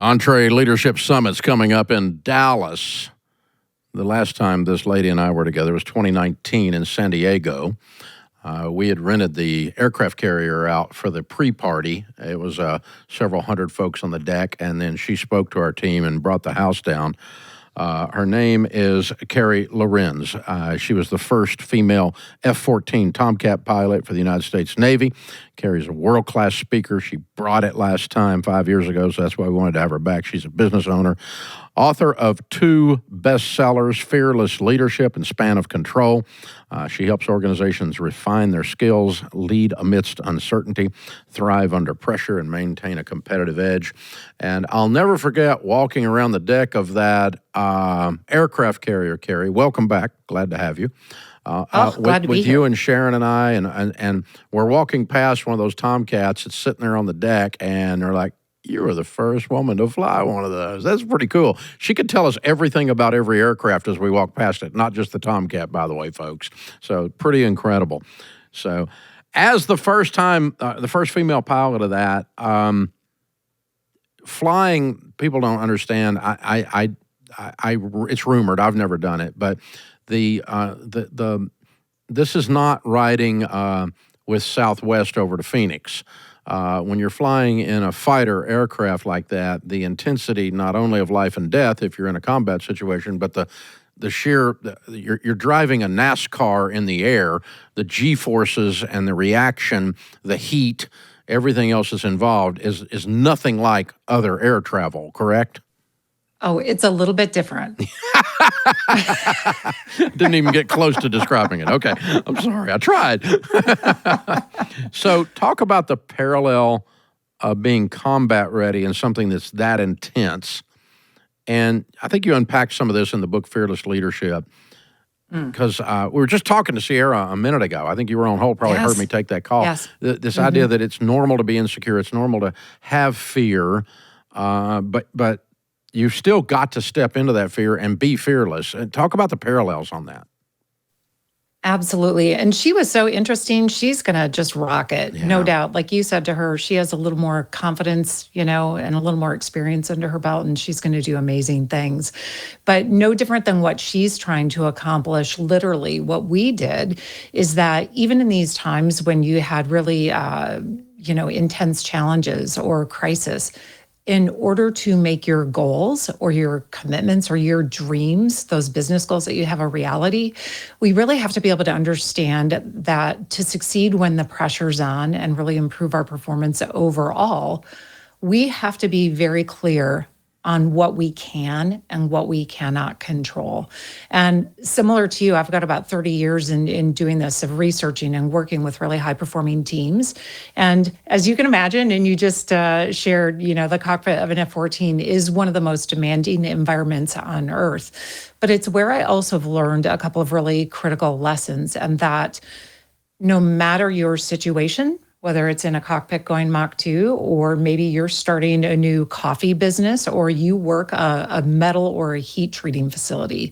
EntreLeadership Summit's coming up in Dallas. The last time this lady and I were together was 2019 in San Diego. We had rented the aircraft carrier out for the pre-party. It was several hundred folks on the deck, and then she spoke to our team and brought the house down. Her name is Carey Lohrenz. She was the first female F-14 Tomcat pilot for the United States Navy. Carey's a world-class speaker. She brought it last time 5 years ago, so that's why we wanted to have her back. She's a business owner, author of 2 bestsellers, Fearless Leadership and Span of Control. She helps organizations refine their skills, lead amidst uncertainty, thrive under pressure, and maintain a competitive edge. And I'll never forget walking around the deck of that aircraft carrier, Carey. Welcome back. Glad to have you. Glad to be with here. you and Sharon and I, and we're walking past one of those Tomcats that's sitting there on the deck, and they're like, "You were the first woman to fly one of those." That's pretty cool. She could tell us everything about every aircraft as we walk past it, not just the Tomcat, by the way, folks. So pretty incredible. So as the first female pilot of that, flying, people don't understand. It's rumored. I've never done it, but this is not riding with Southwest over to Phoenix. When you're flying in a fighter aircraft like that, the intensity not only of life and death if you're in a combat situation, but you're driving a NASCAR in the air, the G-forces and the reaction, the heat, everything else that's involved is nothing like other air travel, correct? Oh, it's a little bit different. Didn't even get close to describing it. Okay, I'm sorry. I tried. So talk about the parallel of being combat ready and something that's that intense. And I think you unpacked some of this in the book, Fearless Leadership, because we were just talking to Sierra a minute ago. I think you were on hold, probably heard me take that call. Yes. This idea that it's normal to be insecure, it's normal to have fear, but you've still got to step into that fear and be fearless. And talk about the parallels on that. Absolutely. And she was so interesting. She's going to just rock it, no Yeah. doubt. Like you said to her, she has a little more confidence, and a little more experience under her belt, and she's going to do amazing things. But no different than what she's trying to accomplish. Literally, what we did is that even in these times when you had really, intense challenges or crisis, in order to make your goals or your commitments or your dreams, those business goals that you have a reality, we really have to be able to understand that to succeed when the pressure's on and really improve our performance overall, we have to be very clear on what we can and what we cannot control. And similar to you, I've got about 30 years in doing this, of researching and working with really high-performing teams. And as you can imagine, and you just shared, the cockpit of an F-14 is one of the most demanding environments on Earth. But it's where I also have learned a couple of really critical lessons, and that no matter your situation, whether it's in a cockpit going Mach 2, or maybe you're starting a new coffee business, or you work a metal or a heat treating facility,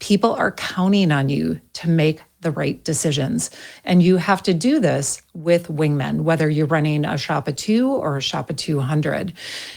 people are counting on you to make the right decisions. And you have to do this with wingmen, whether you're running a shop of 2 or a shop of 200.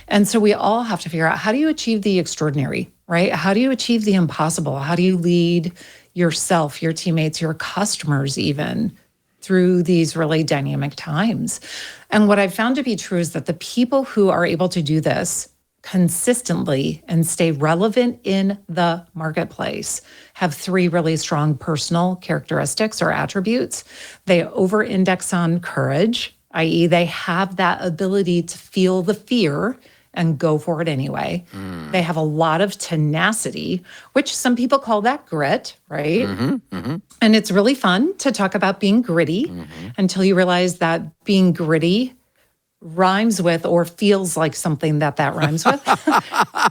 And so we all have to figure out, how do you achieve the extraordinary, right? How do you achieve the impossible? How do you lead yourself, your teammates, your customers even, through these really dynamic times? And what I've found to be true is that the people who are able to do this consistently and stay relevant in the marketplace have 3 really strong personal characteristics or attributes. They over-index on courage, i.e., they have that ability to feel the fear and go for it anyway. They have a lot of tenacity, which some people call that grit, right? And it's really fun to talk about being gritty until you realize that being gritty rhymes with or feels like something that rhymes with.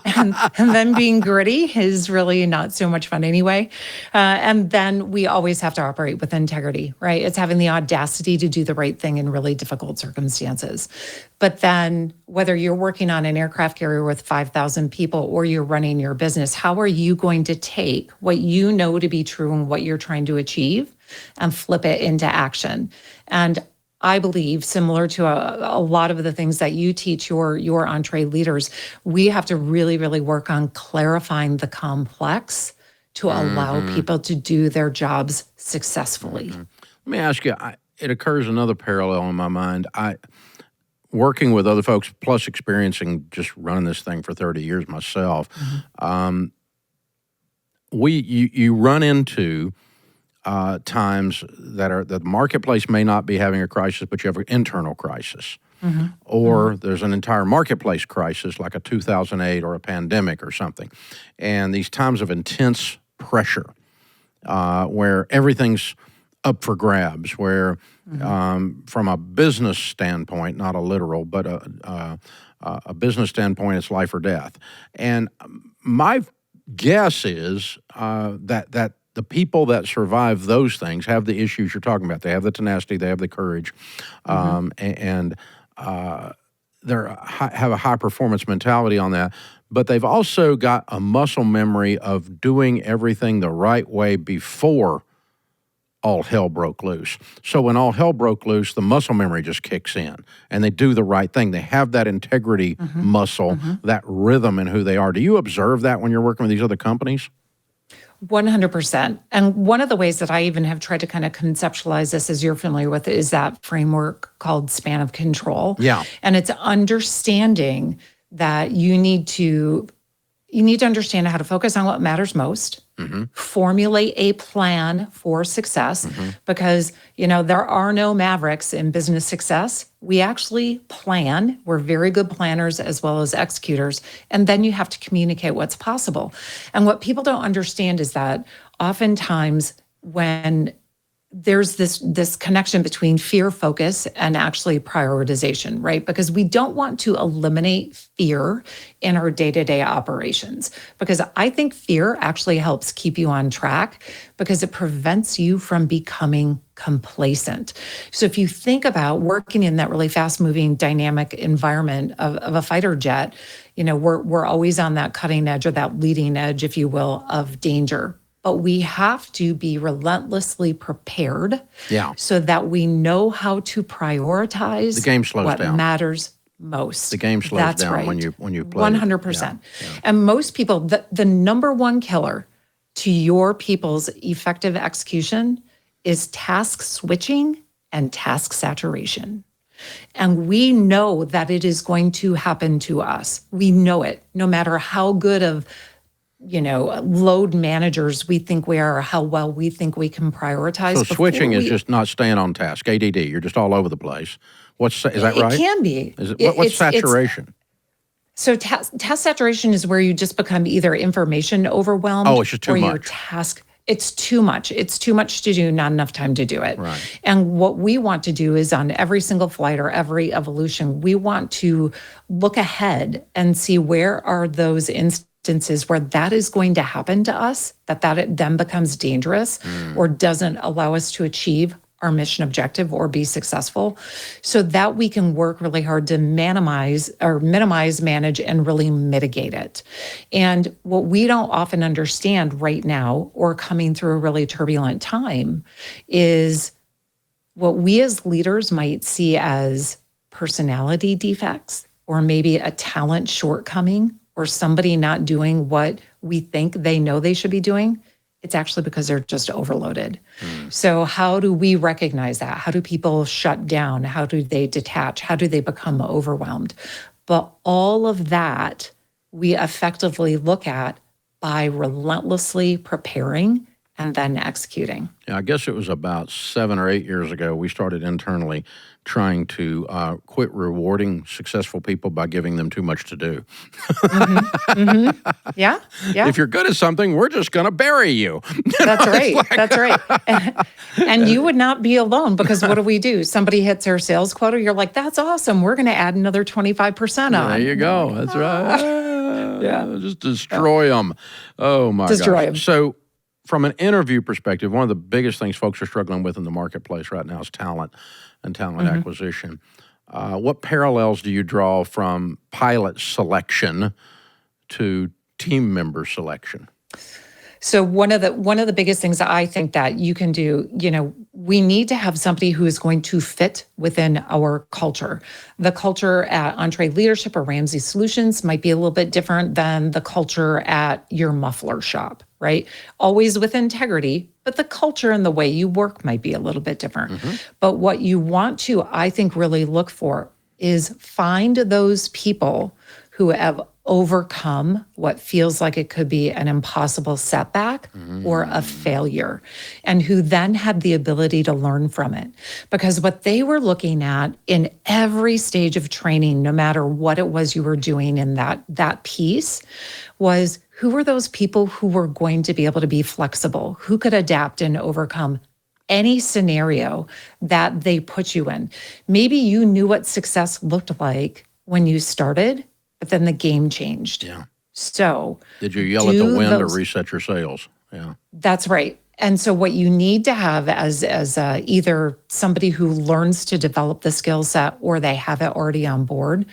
and then being gritty is really not so much fun anyway. And then we always have to operate with integrity, right? It's having the audacity to do the right thing in really difficult circumstances. But then whether you're working on an aircraft carrier with 5,000 people or you're running your business, how are you going to take what you know to be true and what you're trying to achieve and flip it into action? And I believe, similar to a lot of the things that you teach your EntreLeaders, we have to really, really work on clarifying the complex to allow people to do their jobs successfully. Let me ask you, it occurs another parallel in my mind. Working with other folks, plus experiencing just running this thing for 30 years myself, you run into times that the marketplace may not be having a crisis, but you have an internal crisis. Or there's an entire marketplace crisis like a 2008 or a pandemic or something. And these times of intense pressure where everything's up for grabs, where from a business standpoint, not a literal, but a business standpoint, it's life or death. And my guess is that the people that survive those things have the issues you're talking about. They have the tenacity, they have the courage, and they have a high performance mentality on that. But they've also got a muscle memory of doing everything the right way before all hell broke loose. So when all hell broke loose, the muscle memory just kicks in and they do the right thing. They have that integrity muscle, that rhythm in who they are. Do you observe that when you're working with these other companies? 100%. And one of the ways that I even have tried to kind of conceptualize this, as you're familiar with, is that framework called span of control. Yeah. And it's understanding that you need to understand how to focus on what matters most, formulate a plan for success, because, there are no mavericks in business success. We actually plan. We're very good planners as well as executors. And then you have to communicate what's possible. And what people don't understand is that oftentimes when there's this connection between fear, focus, and actually prioritization, right? Because we don't want to eliminate fear in our day-to-day operations, because I think fear actually helps keep you on track because it prevents you from becoming complacent. So if you think about working in that really fast-moving, dynamic environment of a fighter jet, we're always on that cutting edge or that leading edge, if you will, of danger. But we have to be relentlessly prepared so that we know how to prioritize the game slows what down. matters most. The game slows That's down right. when you play. 100%. And most people, the number one killer to your people's effective execution is task switching and task saturation. And we know that it is going to happen to us. We know it, no matter how good of load managers we think we are, or how well we think we can prioritize. So switching is just not staying on task. ADD, you're just all over the place. Is that right? It can be. What's saturation? So task saturation is where you just become either information overwhelmed it's just too or much. your task. It's too much. It's too much to do, not enough time to do it. Right. And what we want to do is on every single flight or every evolution, we want to look ahead and see where are those instances where that is going to happen to us, that it then becomes dangerous or doesn't allow us to achieve our mission objective or be successful, so that we can work really hard to minimize, manage, and really mitigate it. And what we don't often understand right now, or coming through a really turbulent time, is what we as leaders might see as personality defects, or maybe a talent shortcoming, or somebody not doing what we think they know they should be doing. It's actually because they're just overloaded. So how do we recognize that? How do people shut down? How do they detach? How do they become overwhelmed? But all of that we effectively look at by relentlessly preparing and then executing. Yeah, I guess it was about 7 or 8 years ago, we started internally trying to quit rewarding successful people by giving them too much to do. Yeah. If you're good at something, we're just going to bury you. That's right. That's right. And you would not be alone, because what do? Somebody hits their sales quota. You're like, that's awesome. We're going to add another 25% on. There you go. That's right. Just destroy them. Oh, my God. Destroy them. So from an interview perspective, one of the biggest things folks are struggling with in the marketplace right now is talent and talent acquisition. What parallels do you draw from pilot selection to team member selection? So one of the biggest things that I think that you can do, we need to have somebody who is going to fit within our culture. The culture at EntreLeadership or Ramsey Solutions might be a little bit different than the culture at your muffler shop, right? Always with integrity, but the culture and the way you work might be a little bit different. But what you want to, I think, really look for is find those people who have overcome what feels like it could be an impossible setback or a failure, and who then had the ability to learn from it. Because what they were looking at in every stage of training, no matter what it was you were doing in that piece, was who were those people who were going to be able to be flexible, who could adapt and overcome any scenario that they put you in. Maybe you knew what success looked like when you started, but then the game changed. Yeah. So did you yell at the wind or reset your sails? Yeah. That's right. And so what you need to have as either somebody who learns to develop the skill set or they have it already on board,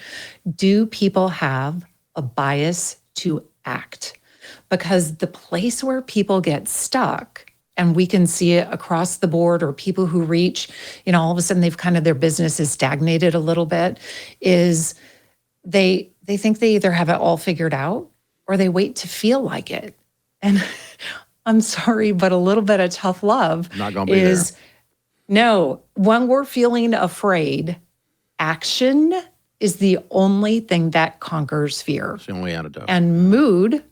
do people have a bias to act? Because the place where people get stuck, and we can see it across the board, or people who reach, all of a sudden they've their business is stagnated a little bit, is they think they either have it all figured out or they wait to feel like it. And I'm sorry, but a little bit of tough love not gonna be is there. No, when we're feeling afraid, action is the only thing that conquers fear. It's the only antidote. And mood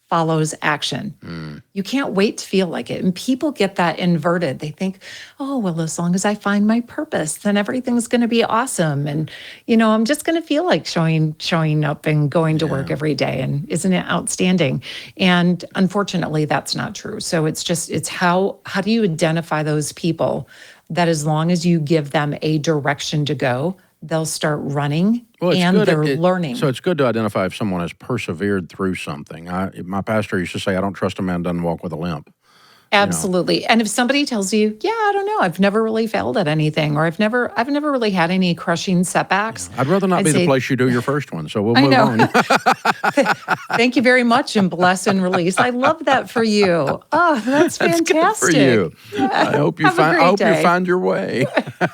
follows action. You can't wait to feel like it. And people get that inverted. They think, oh, well, as long as I find my purpose, then everything's going to be awesome. And, I'm just going to feel like showing up and going to work every day. And isn't it outstanding? And unfortunately, that's not true. So it's how do you identify those people that as long as you give them a direction to go, they'll start running and they're learning. So it's good to identify if someone has persevered through something. My pastor used to say, I don't trust a man who doesn't walk with a limp. Absolutely. And if somebody tells you, yeah, I don't know, I've never really failed at anything, or I've never really had any crushing setbacks. I'd rather not be the place you do your first one. So we'll move on. Thank you very much, and bless and release. I love that for you. Oh, that's fantastic. Good for you. Yeah. I hope you find your way.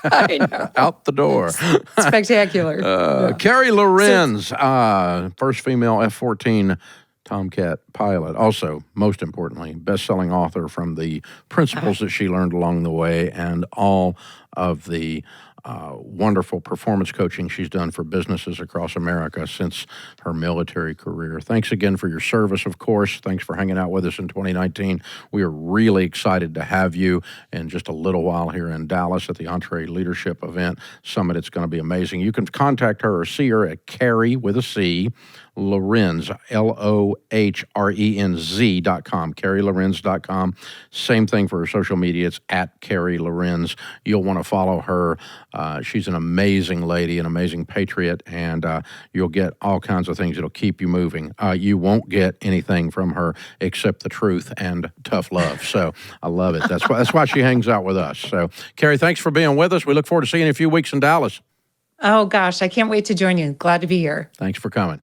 I know. Out the door. Spectacular. Carey Lohrenz, first female F-14 Tomcat pilot. Also, most importantly, best-selling author from the principles that she learned along the way and all of the wonderful performance coaching she's done for businesses across America since her military career. Thanks again for your service, of course. Thanks for hanging out with us in 2019. We are really excited to have you in just a little while here in Dallas at the EntreLeadership event summit. It's going to be amazing. You can contact her or see her at Carey with a C, Lohrenz, LOHRENZ.com, CareyLorenz.com. Same thing for her social media. It's at Carey Lohrenz. You'll want to follow her. She's an amazing lady, an amazing patriot, and you'll get all kinds of things that'll keep you moving. You won't get anything from her except the truth and tough love. So I love it. That's why she hangs out with us. So, Carey, thanks for being with us. We look forward to seeing you in a few weeks in Dallas. Oh, gosh, I can't wait to join you. Glad to be here. Thanks for coming.